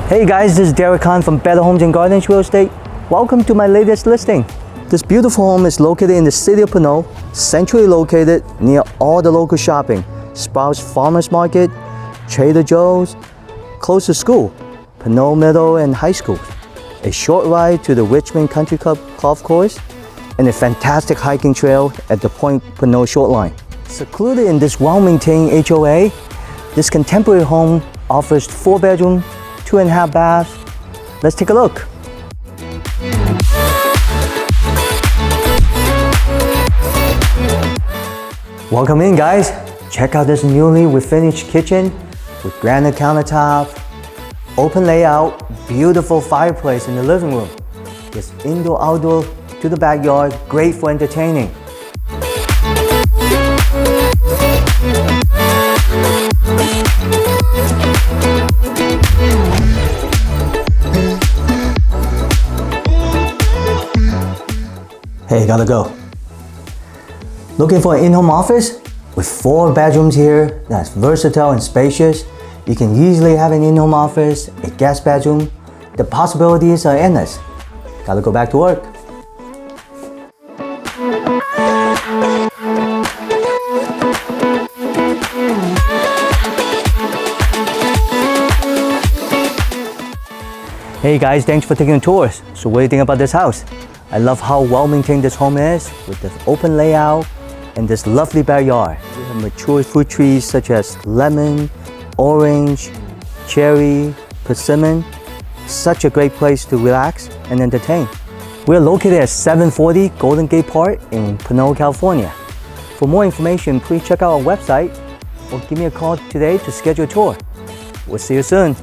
Hey guys, this is Derek Khan from Better Homes and Gardens Real Estate. Welcome to my latest listing. This beautiful home is located in the city of Pinole, centrally located near all the local shopping, Sprouts Farmers Market, Trader Joe's, close to school, Pinole Middle and High School, a short ride to the Richmond Country Club golf course, and a fantastic hiking trail at the Point Pinole Shoreline. Secluded in this well-maintained HOA, this contemporary home offers 4-bedroom, 2.5 baths. Let's take a look. Welcome in, guys. Check out this newly refinished kitchen with granite countertop, open layout, beautiful fireplace in the living room. This indoor-outdoor to the backyard, great for entertaining. Hey, gotta go. Looking for an in-home office? With 4 bedrooms here, that's versatile and spacious. You can easily have an in-home office, a guest bedroom. The possibilities are endless. Gotta go back to work. Hey guys, thanks for taking a tour. So what do you think about this house? I love how well maintained this home is with this open layout and this lovely backyard. We have mature fruit trees such as lemon, orange, cherry, persimmon. Such a great place to relax and entertain. We're located at 740 Golden Gate Park in Pinole, California. For more information, please check out our website or give me a call today to schedule a tour. We'll see you soon.